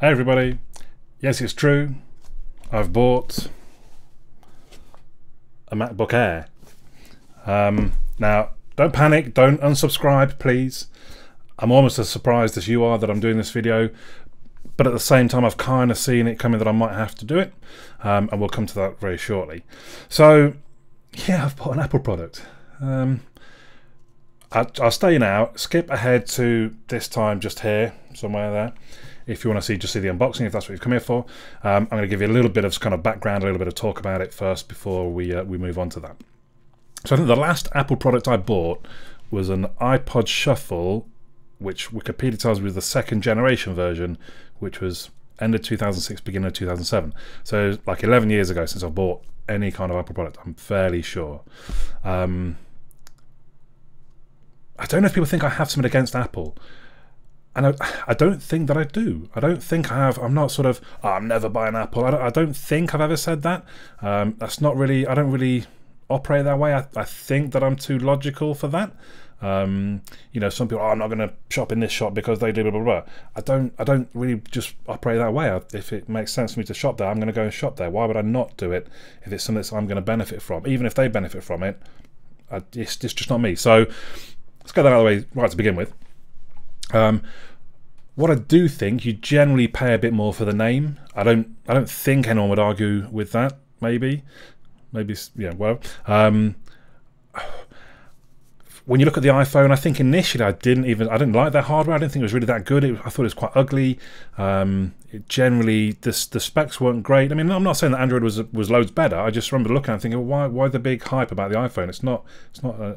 Hey everybody, yes it's true, I've bought a MacBook Air. Now don't panic, don't unsubscribe please. I'm almost as surprised as you are that I'm doing this video, but at the same time I've kind of seen it coming that I might have to do it, and we'll come to that very shortly. So yeah, I've bought an Apple product. I'll stay now, skip ahead to this time just here, somewhere there. If you want to just see the unboxing, if that's what you've come here for. I'm going to give you a little bit of kind of background, a little bit of talk about it first before we move on to that. So I think the last Apple product I bought was an iPod Shuffle, which Wikipedia tells me was the second generation version, which was end of 2006, beginning of 2007. So like 11 years ago since I bought any kind of Apple product, I'm fairly sure. I don't know if people think I have something against Apple. And I don't think that I do. I don't think I have. I'm not sort of, oh, I'm never buying Apple. I don't think I've ever said that. That's not really, I don't really operate that way. I think that I'm too logical for that. You know, some people, oh, I'm not going to shop in this shop because they do blah, blah, blah. I don't really just operate that way. If it makes sense for me to shop there, I'm going to go and shop there. Why would I not do it if it's something that I'm going to benefit from? Even if they benefit from it, it's just not me. So let's get that out of the way right to begin with. What I do think, you generally pay a bit more for the name. I don't think anyone would argue with that. Maybe yeah. Well, when you look at the iPhone, I think initially I didn't like that hardware. I didn't think it was really that good. I thought it was quite ugly. Generally, the specs weren't great. I mean, I'm not saying that Android was loads better. I just remember looking and thinking, well, why the big hype about the iPhone? It's not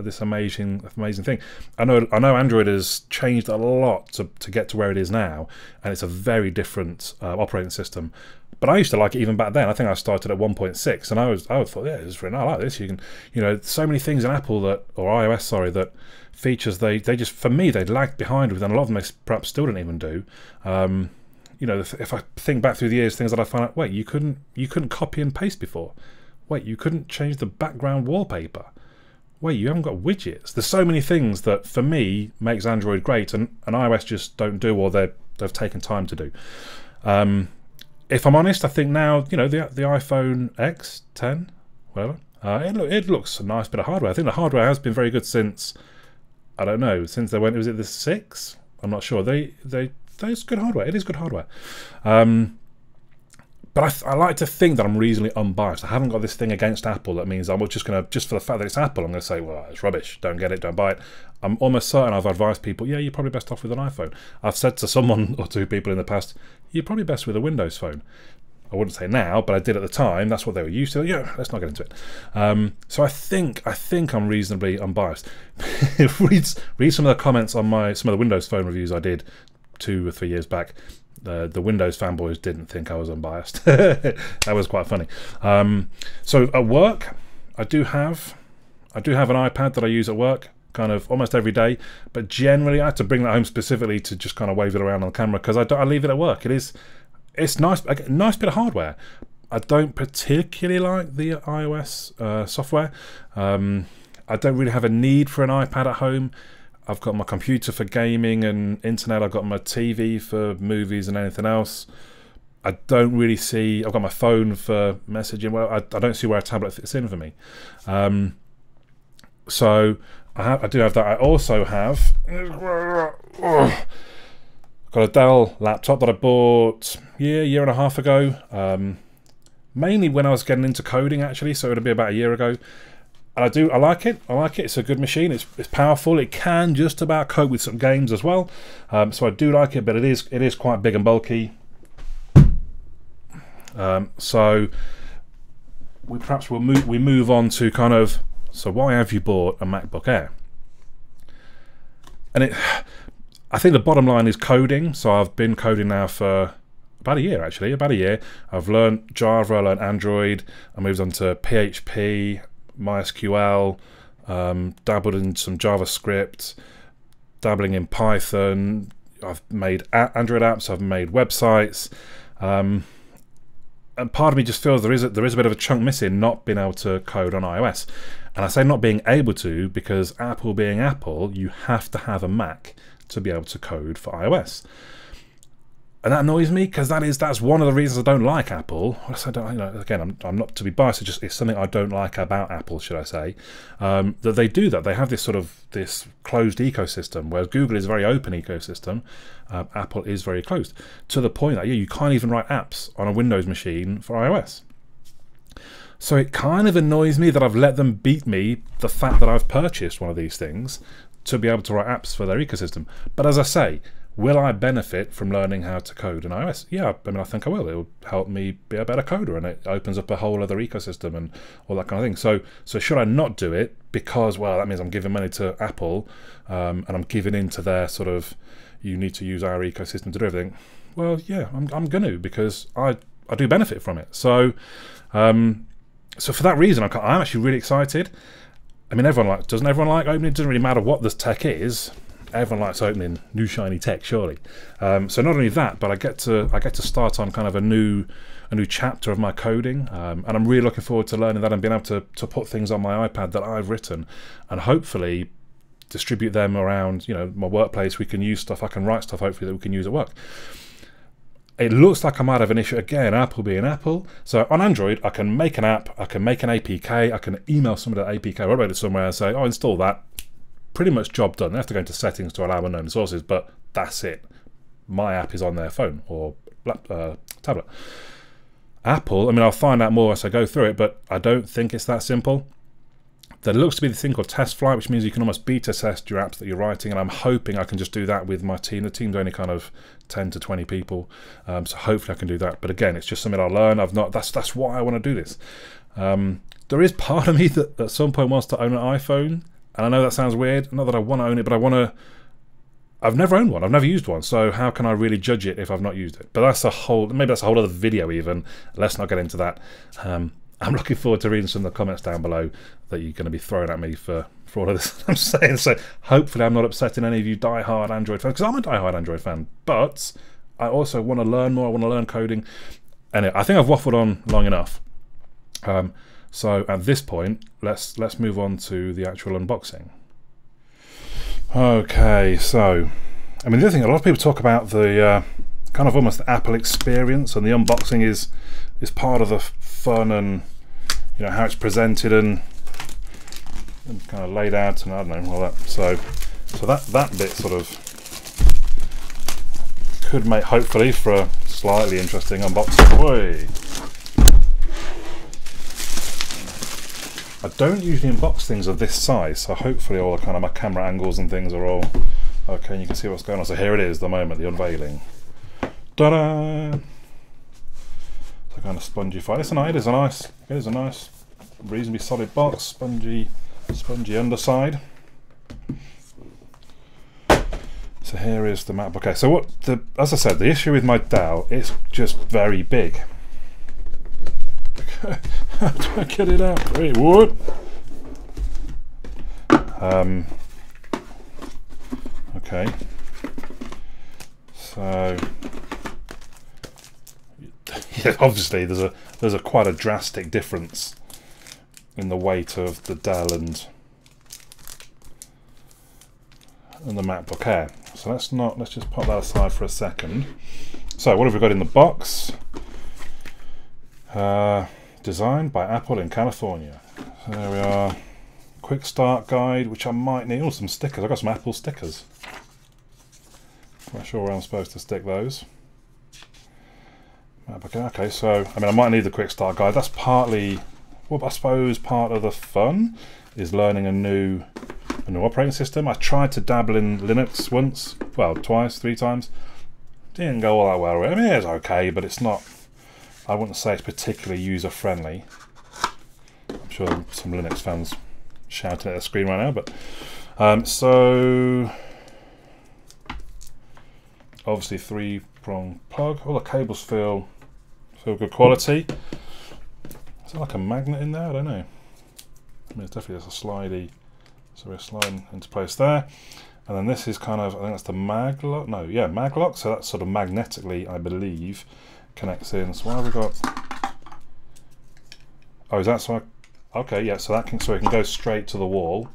this amazing thing. I know Android has changed a lot to get to where it is now, and it's a very different operating system. But I used to like it even back then. I think I started at 1.6, and I thought, yeah, it's really, I like this. You can, you know, so many things in Apple that, or iOS, sorry, that features they just, for me, they lagged behind with, and a lot of them they perhaps still don't even do. You know, if I think back through the years, things that I found out, wait, you couldn't copy and paste before. Wait, you couldn't change the background wallpaper. Wait, you haven't got widgets. There's so many things that for me makes Android great, and iOS just don't do, or they've taken time to do. If I'm honest, I think now, you know, the iPhone X, 10, whatever, it looks a nice bit of hardware. I think the hardware has been very good since, I don't know, since they went, was it the 6? I'm not sure. It's good hardware. It is good hardware. But I like to think that I'm reasonably unbiased. I haven't got this thing against Apple that means I'm just going to, just for the fact that it's Apple, I'm going to say, well, it's rubbish. Don't get it. Don't buy it. I'm almost certain I've advised people, yeah, you're probably best off with an iPhone. I've said to someone or two people in the past, you're probably best with a Windows phone. I wouldn't say now, but I did at the time. That's what they were used to. Yeah, let's not get into it. So I think I'm reasonably unbiased. read some of the comments on some of the Windows phone reviews I did 2 or 3 years back. The Windows fanboys didn't think I was unbiased. That was quite funny. So at work, I do have an iPad that I use at work, kind of almost every day. But generally, I had to bring that home specifically to just kind of wave it around on the camera because I leave it at work. It's nice, a nice bit of hardware. I don't particularly like the iOS software. I don't really have a need for an iPad at home. I've got my computer for gaming and internet. I've got my TV for movies and anything else. I don't really see. I've got my phone for messaging. Well, I don't see where a tablet fits in for me. So I do have that. I also have got a Dell laptop that I bought year and a half ago. Mainly when I was getting into coding, actually. So it'll be about a year ago. And I like it. It's a good machine. It's powerful. It can just about cope with some games as well. So I do like it, but it is quite big and bulky. So we move on to kind of, so why have you bought a MacBook Air? And I think the bottom line is coding. So I've been coding now for about a year, actually. About a year. I've learned Java. I learned Android. I moved on to PHP. MySQL, dabbled in some JavaScript, dabbling in Python. I've made Android apps, I've made websites, and part of me just feels there is a bit of a chunk missing, not being able to code on iOS. And I say not being able to because Apple being Apple, you have to have a Mac to be able to code for iOS. And that annoys me, because that's one of the reasons I don't like Apple. I don't, you know, again, I'm not to be biased. It's something I don't like about Apple, should I say? That they do that. They have this sort of this closed ecosystem, whereas Google is a very open ecosystem. Apple is very closed, to the point that you can't even write apps on a Windows machine for iOS. So it kind of annoys me that I've let them beat me, the fact that I've purchased one of these things to be able to write apps for their ecosystem. But as I say, will I benefit from learning how to code in iOS? Yeah, I mean, I think I will. It will help me be a better coder, and it opens up a whole other ecosystem and all that kind of thing. So should I not do it because, well, that means I'm giving money to Apple, and I'm giving in to their sort of, you need to use our ecosystem to do everything? Well, yeah, I'm going to, because I do benefit from it. So for that reason, I'm actually really excited. I mean, doesn't everyone like opening? It doesn't really matter what this tech is. Everyone likes opening new shiny tech, surely. So not only that, but I get to start on kind of a new chapter of my coding, and I'm really looking forward to learning that and being able to put things on my iPad that I've written, and hopefully distribute them around, you know, my workplace. We can use stuff. I can write stuff, hopefully, that we can use at work. It looks like I might have an issue again, Apple being Apple. So on Android, I can make an app, I can make an APK, I can email somebody that APK, upload it somewhere and say, oh, install that. Pretty much job done. They have to go into settings to allow unknown sources, but that's it. My app is on their phone or tablet. Apple, I mean, I'll find out more as I go through it, but I don't think it's that simple. There looks to be the thing called test flight, which means you can almost beta test your apps that you're writing, and I'm hoping I can just do that with my team. The team's only kind of 10 to 20 people, so hopefully I can do that. But again, it's just something I'll learn. That's why I want to do this. There is part of me that at some point wants to own an iPhone, and I know that sounds weird. Not that I want to own it, but I've never owned one. I've never used one, so how can I really judge it if I've not used it? But maybe that's a whole other video even. Let's not get into that. I'm looking forward to reading some of the comments down below that you're going to be throwing at me for all of this I'm saying. So hopefully I'm not upsetting any of you die-hard Android fans, because I'm a die-hard Android fan, but I also want to learn more. I want to learn coding. Anyway, I think I've waffled on long enough. So at this point, let's move on to the actual unboxing. Okay, so I mean, the other thing, a lot of people talk about the kind of almost the Apple experience, and the unboxing is part of the fun, and you know how it's presented and kind of laid out, and I don't know, all that. So that bit sort of could make, hopefully, for a slightly interesting unboxing. Boy, I don't usually unbox things of this size, so hopefully all the kind of my camera angles and things are all okay, and you can see what's going on. So here it is, the moment, the unveiling. Ta-da! It's a kind of spongy file. It is a nice, reasonably solid box, spongy underside. So here is the MacBook. Okay, so as I said, the issue with my Dell is just very big. How do I get it out? Wait, what? Okay. So yeah, obviously there's a quite a drastic difference in the weight of the Dell and the MacBook Air. So let's just put that aside for a second. So what have we got in the box? Designed by Apple in California. So there we are. Quick start guide, which I might need. Oh, some stickers. I've got some Apple stickers. Not sure where I'm supposed to stick those. Okay, so I mean, I might need the quick start guide. That's partly, well, I suppose part of the fun is learning a new operating system. I tried to dabble in Linux once, well, twice, 3 times. Didn't go all that well. I mean, it's okay, but it's not. I wouldn't say it's particularly user friendly. I'm sure some Linux fans shouting at the screen right now, but so obviously 3-prong plug. All the cables feel good quality. Is there like a magnet in there? I don't know. I mean, it's definitely just a slidey, so we're sliding into place there. And then this is kind of, I think that's the mag lock. No, yeah, mag lock. So that's sort of magnetically, I believe, connects in. So what have we got? Oh, is that so? Okay, yeah. So that can, so it can go straight to the wall.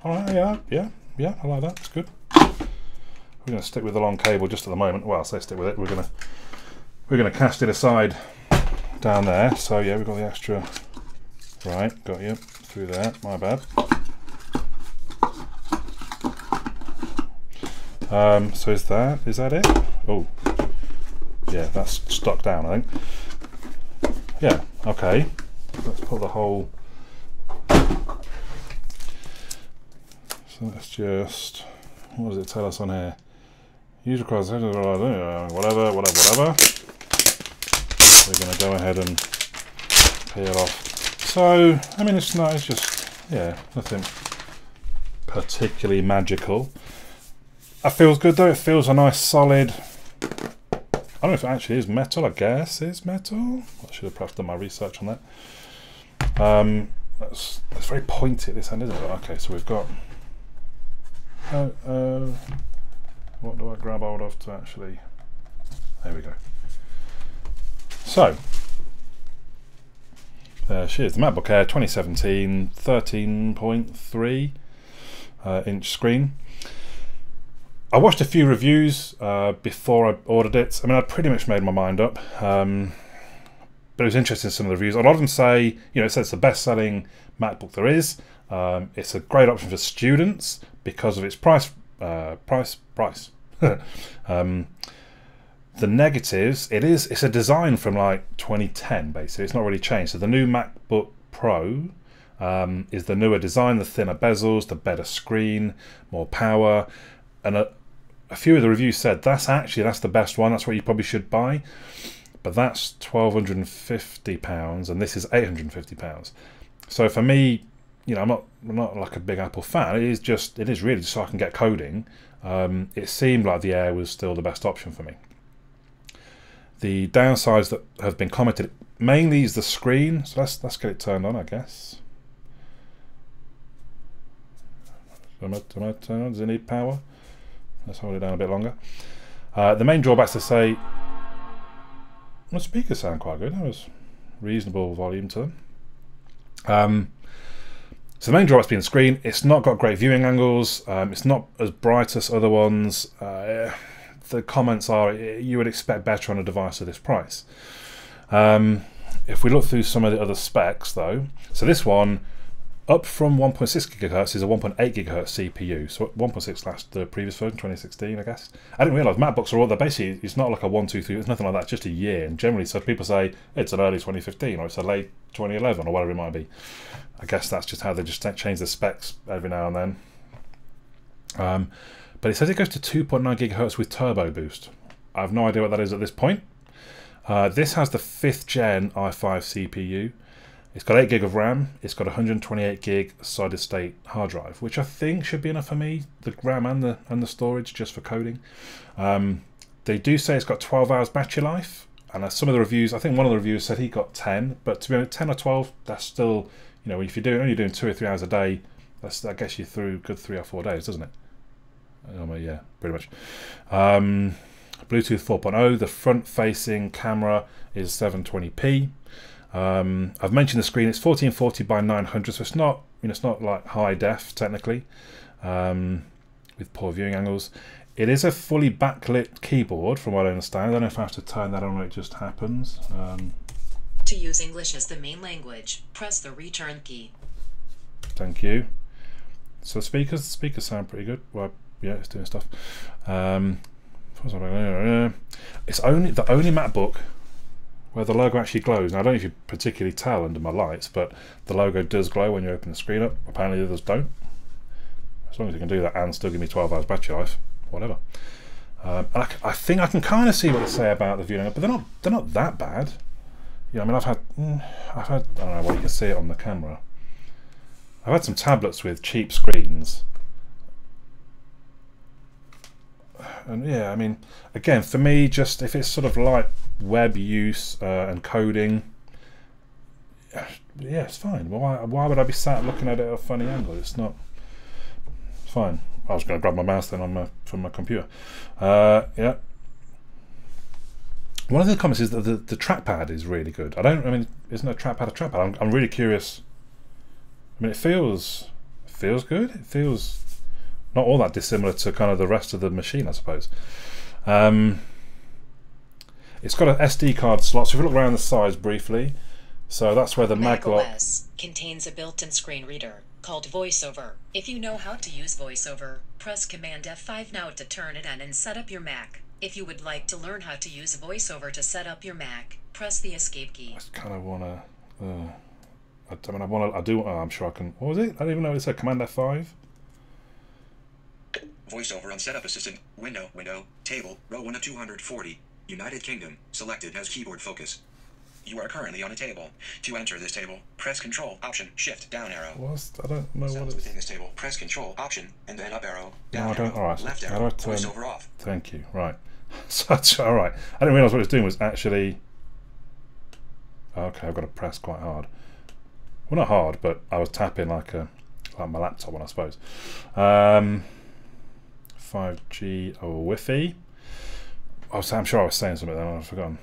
All right, yeah. I like that. It's good. We're going to stick with the long cable just at the moment. Well, I say stick with it. We're going to we're going to cast it aside down there. So yeah, we've got the extra. Right, got you through there. My bad. So is that it? Oh, yeah, that's stuck down, I think. Yeah, okay. Let's put the whole. So let's just. What does it tell us on here? Use across whatever. We're going to go ahead and peel off. So I mean, it's not. It's just nothing particularly magical. That feels good though. It feels a nice solid. I don't know if it actually is metal. I guess it's metal. I should have perhaps done my research on that. That's very pointy at this end, isn't it? Okay, so we've got. What do I grab hold of to actually? There we go. So there she is, the MacBook Air 2017 13.3 inch screen. I watched a few reviews before I ordered it. I mean, I'd pretty much made my mind up, but it was interesting, some of the reviews. A lot of them say, you know, it says it's the best-selling MacBook there is. It's a great option for students because of its price. The negatives, it's a design from like 2010, basically. It's not really changed. So the new MacBook Pro is the newer design, the thinner bezels, the better screen, more power, and a few of the reviews said that's the best one. That's what you probably should buy. But that's £1,250, and this is £850. So for me, you know, I'm not like a big Apple fan. It is really just so I can get coding. It seemed like the Air was still the best option for me. The downsides that have been commented mainly is the screen. So let's get it turned on, I guess. Am I turned on? Does it need power? Let's hold it down a bit longer. The main drawbacks to say, the speakers sound quite good. That was reasonable volume to them. So the main drawbacks being the screen. It's not got great viewing angles. It's not as bright as other ones. The comments are you would expect better on a device of this price. If we look through some of the other specs though, so this one up from 1.6 gigahertz is a 1.8 gigahertz CPU. So 1.6 last the previous version, 2016, I guess. I didn't realise MacBooks are all, they're basically, it's not like a 1, 2, 3, it's nothing like that, it's just a year. And generally, so people say it's an early 2015 or it's a late 2011 or whatever it might be. I guess that's just how they just change the specs every now and then. But it says it goes to 2.9 gigahertz with turbo boost. I have no idea what that is at this point. This has the 5th gen i5 CPU. It's got 8 gig of RAM. It's got 128 gig solid state hard drive, which I think should be enough for me. The RAM and the storage just for coding. They do say it's got 12 hours battery life, and some of the reviews, I think one of the reviewers said he got 10, but to be honest, 10 or 12, that's still, you know, if you're only doing 2 or 3 hours a day, that gets you through a good 3 or 4 days, doesn't it? Yeah, pretty much. Bluetooth 4.0. The front-facing camera is 720p. I've mentioned the screen. It's 1440 by 900, so it's not, you know, it's not like high def technically, with poor viewing angles. It is a fully backlit keyboard, from what I understand. I don't know if I have to turn that on or it just happens. To use English as the main language, press the return key. Thank you. So the speakers sound pretty good. Well, yeah, it's doing stuff. It's the only MacBook where the logo actually glows. Now, I don't know if you particularly tell under my lights, but the logo does glow when you open the screen up. Apparently the others don't. As long as you can do that and still give me 12 hours battery life, whatever. And I think I can kind of see what they say about the viewing, but they're not that bad. Yeah, I mean, I've had I don't know what you can see it on the camera. I've had some tablets with cheap screens, and yeah, I mean, again, for me, just if it's sort of like web use and coding, yeah, it's fine. Why would I be sat looking at it at a funny angle? It's not. It's fine. I was going to grab my mouse then from my computer. Yeah. One of the comments is that the trackpad is really good. I mean, isn't a trackpad a trackpad? I'm really curious. I mean, it feels good. It feels not all that dissimilar to kind of the rest of the machine, I suppose. It's got an SD card slot, so if you look around the sides briefly, so that's where the Mac MacBook OS contains a built-in screen reader called VoiceOver. If you know how to use VoiceOver, press Command F5 now to turn it on and set up your Mac. If you would like to learn how to use VoiceOver to set up your Mac, press the Escape key. I kind of want to... I'm sure I can... What was it? I don't even know what it said. Command F5? VoiceOver on Setup Assistant. Window, table, row 1 of 240. United Kingdom, selected as keyboard focus. You are currently on a table. To enter this table, press Control, Option, Shift, down arrow. I don't know what Cells it's... within this table, press Control, Option, and then up arrow, No, down I don't... arrow, Alright, left how do arrow, I turn... VoiceOver off. Thank you, right. So, alright. I didn't realise what it was doing was actually... Okay, I've got to press quite hard. Well, not hard, but I was tapping like my laptop one, I suppose. 5G Wi-Fi. I'm sure I was saying something then, I've forgotten.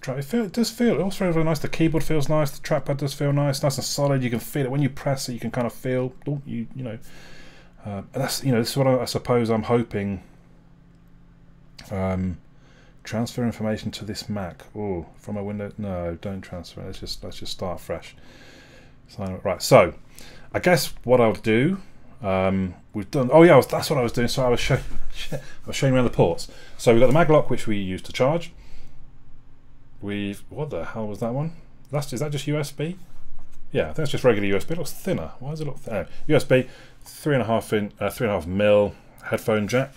So it does feel, it also feels really nice. The keyboard feels nice. The trackpad does feel nice and solid. You can feel it when you press it. You can kind of feel, you know. And that's, you know, this is what I suppose I'm hoping. Transfer information to this Mac. Oh, from a window. No, don't transfer. Let's just start fresh. Right. So, I guess what I'll do. We've done. Oh yeah, that's what I was doing. So I was showing you around the ports. So we've got the Maglock, which we use to charge. What the hell was that one? Is that just USB? Yeah, I think it's just regular USB. It looks thinner. Why does it look thinner? USB, 3.5 mil headphone jack,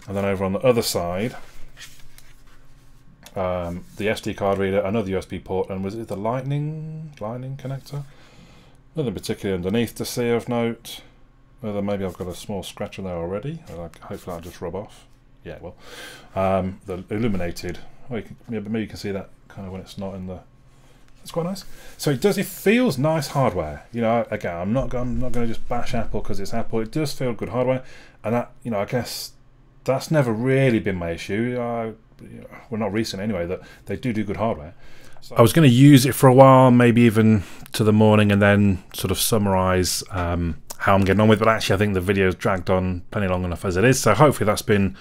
and then over on the other side, the SD card reader, another USB port, and was it the lightning connector? Nothing particularly underneath to see of note. Whether maybe I've got a small scratch on there already. Hopefully that'll just rub off. Yeah, well, the illuminated. Oh, maybe you can see that kind of when it's not in the. It's quite nice. So it feels nice hardware. You know, again, I'm not going to just bash Apple because it's Apple. It does feel good hardware, and that, you know, I guess that's never really been my issue. Well, not recent anyway. That they do good hardware. So I was going to use it for a while, maybe even to the morning, and then sort of summarise how I'm getting on with it. But actually, I think the video's dragged on plenty long enough as it is. So hopefully that's been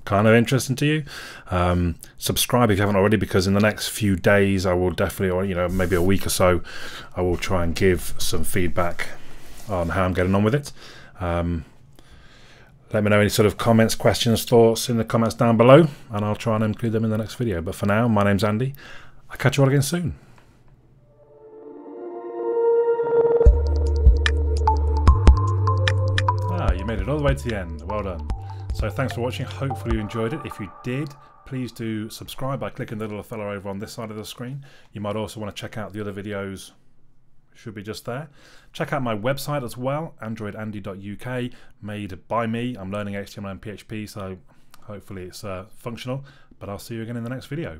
kind of interesting to you. Subscribe if you haven't already, because in the next few days I will definitely, or you know, maybe a week or so, I will try and give some feedback on how I'm getting on with it. Let me know any sort of comments, questions, thoughts in the comments down below, and I'll try and include them in the next video. But for now, my name's Andy. I'll catch you all again soon. You made it all the way to the end. Well done. So thanks for watching. Hopefully you enjoyed it. If you did, please do subscribe by clicking the little fella over on this side of the screen. You might also want to check out the other videos. Should be just there. Check out my website as well, androidandy.uk, made by me. I'm learning HTML and PHP, so hopefully it's functional. But I'll see you again in the next video.